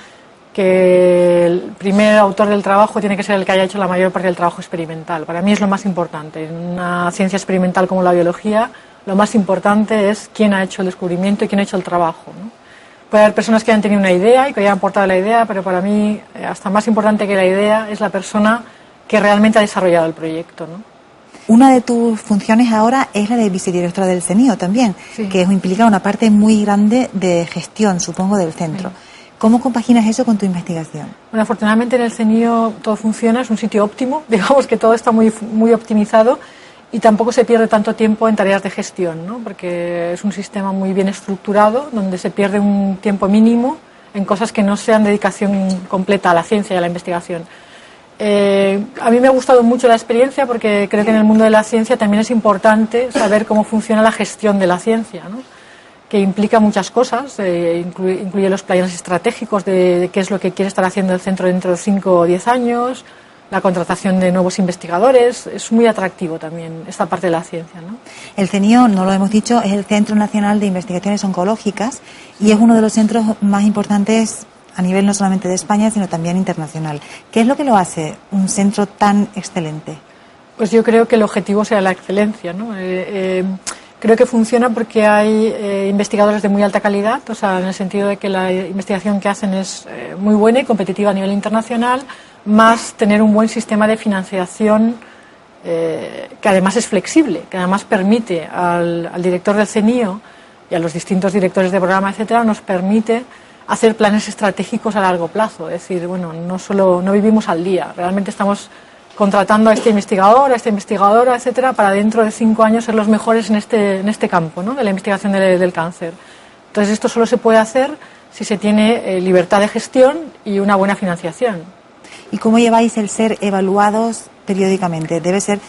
que el primer autor del trabajo tiene que ser el que haya hecho la mayor parte del trabajo experimental. Para mí es lo más importante. En una ciencia experimental como la biología, lo más importante es quién ha hecho el descubrimiento y quién ha hecho el trabajo, ¿no? Puede haber personas que hayan tenido una idea y que hayan aportado la idea, pero para mí hasta más importante que la idea es la persona que realmente ha desarrollado el proyecto, ¿no? Una de tus funciones ahora es la de vicedirectora del CENIO también, sí, que implica una parte muy grande de gestión, supongo, del centro. Sí. ¿Cómo compaginas eso con tu investigación? Bueno, afortunadamente en el CENIO todo funciona, es un sitio óptimo, digamos que todo está muy, muy optimizado y tampoco se pierde tanto tiempo en tareas de gestión, ¿no? Porque es un sistema muy bien estructurado, donde se pierde un tiempo mínimo en cosas que no sean dedicación completa a la ciencia y a la investigación. A mí me ha gustado mucho la experiencia porque creo que en el mundo de la ciencia también es importante saber cómo funciona la gestión de la ciencia, ¿no? Que implica muchas cosas, incluye los planes estratégicos de qué es lo que quiere estar haciendo el centro dentro de 5 o 10 años, la contratación de nuevos investigadores. Es muy atractivo también esta parte de la ciencia, ¿no? El CENIO, no lo hemos dicho, es el Centro Nacional de Investigaciones Oncológicas y es uno de los centros más importantes a nivel no solamente de España, sino también internacional. ¿Qué es lo que lo hace un centro tan excelente? Pues yo creo que el objetivo sea la excelencia, ¿no? Creo que funciona porque hay investigadores de muy alta calidad, o sea, en el sentido de que la investigación que hacen es muy buena y competitiva a nivel internacional, más tener un buen sistema de financiación que además es flexible, que además permite al director del CENIO y a los distintos directores de programa, etcétera, nos permite hacer planes estratégicos a largo plazo. Es decir, bueno, no vivimos al día, realmente estamos contratando a este investigador, a esta investigadora, etcétera, para dentro de 5 años ser los mejores en este campo, ¿no?, de la investigación del cáncer. Entonces esto solo se puede hacer si se tiene libertad de gestión y una buena financiación. ¿Y cómo lleváis el ser evaluados periódicamente? Debe ser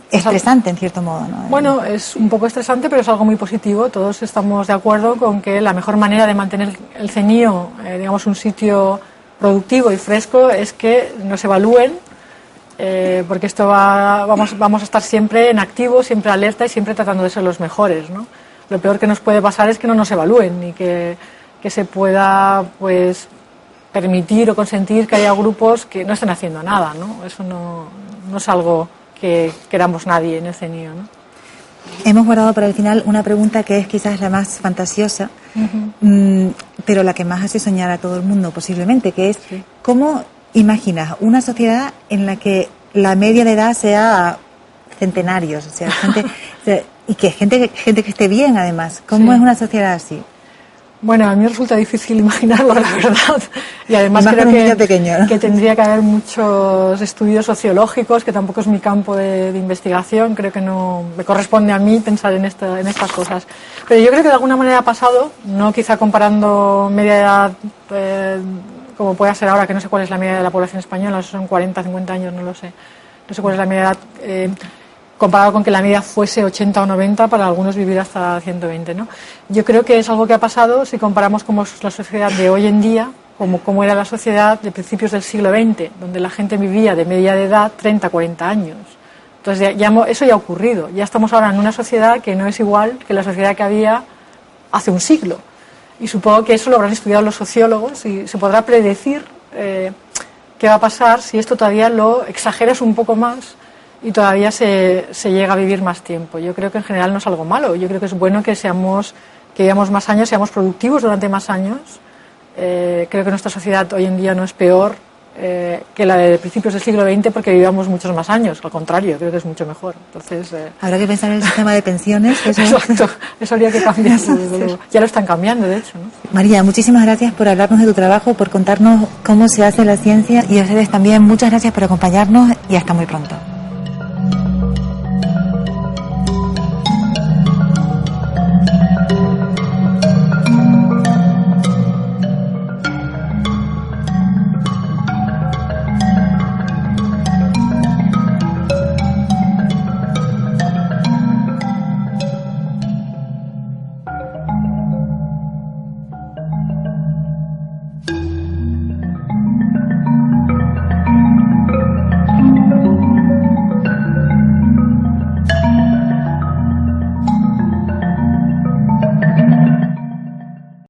estresante en cierto modo, ¿no? Bueno, es un poco estresante, pero es algo muy positivo. Todos estamos de acuerdo con que la mejor manera de mantener el CENIO, digamos, un sitio productivo y fresco, es que nos evalúen, porque esto vamos a estar siempre en activo, siempre alerta y siempre tratando de ser los mejores, ¿no? Lo peor que nos puede pasar es que no nos evalúen y que se pueda, pues, permitir o consentir que haya grupos que no estén haciendo nada, ¿no? Eso no es algo que queramos nadie en el CENIO, ¿no? Hemos guardado para el final una pregunta que es quizás la más fantasiosa, pero la que más hace soñar a todo el mundo posiblemente, que es ¿cómo imaginas una sociedad en la que la media de edad sea centenarios, o sea, y que gente que esté bien además? ¿Cómo es una sociedad así? Bueno, a mí me resulta difícil imaginarlo, la verdad. Y además creo que tendría que haber muchos estudios sociológicos, que tampoco es mi campo de investigación. Creo que no me corresponde a mí pensar en estas cosas. Pero yo creo que de alguna manera ha pasado, no quizá comparando media edad, como puede ser ahora, que no sé cuál es la media de la población española, son 40, 50 años, no lo sé. No sé cuál es la media edad, comparado con que la media fuese 80 o 90, para algunos vivir hasta 120, ¿no? Yo creo que es algo que ha pasado si comparamos cómo es la sociedad de hoy en día, como era la sociedad de principios del siglo XX, donde la gente vivía de media de edad 30, 40 años. Entonces eso ya ha ocurrido. Ya estamos ahora en una sociedad que no es igual que la sociedad que había hace un siglo. Y supongo que eso lo habrán estudiado los sociólogos y se podrá predecir qué va a pasar si esto todavía lo exageras un poco más y todavía se llega a vivir más tiempo. Yo creo que en general no es algo malo. Yo creo que es bueno que vivamos más años, seamos productivos durante más años. Creo que nuestra sociedad hoy en día no es peor que la de principios del siglo XX porque vivamos muchos más años. Al contrario, creo que es mucho mejor. Entonces, habrá que pensar en el sistema de pensiones. Exacto, eso habría que cambiar. Ya lo están cambiando, de hecho, ¿no? María, muchísimas gracias por hablarnos de tu trabajo, por contarnos cómo se hace la ciencia, y a ustedes también muchas gracias por acompañarnos y hasta muy pronto.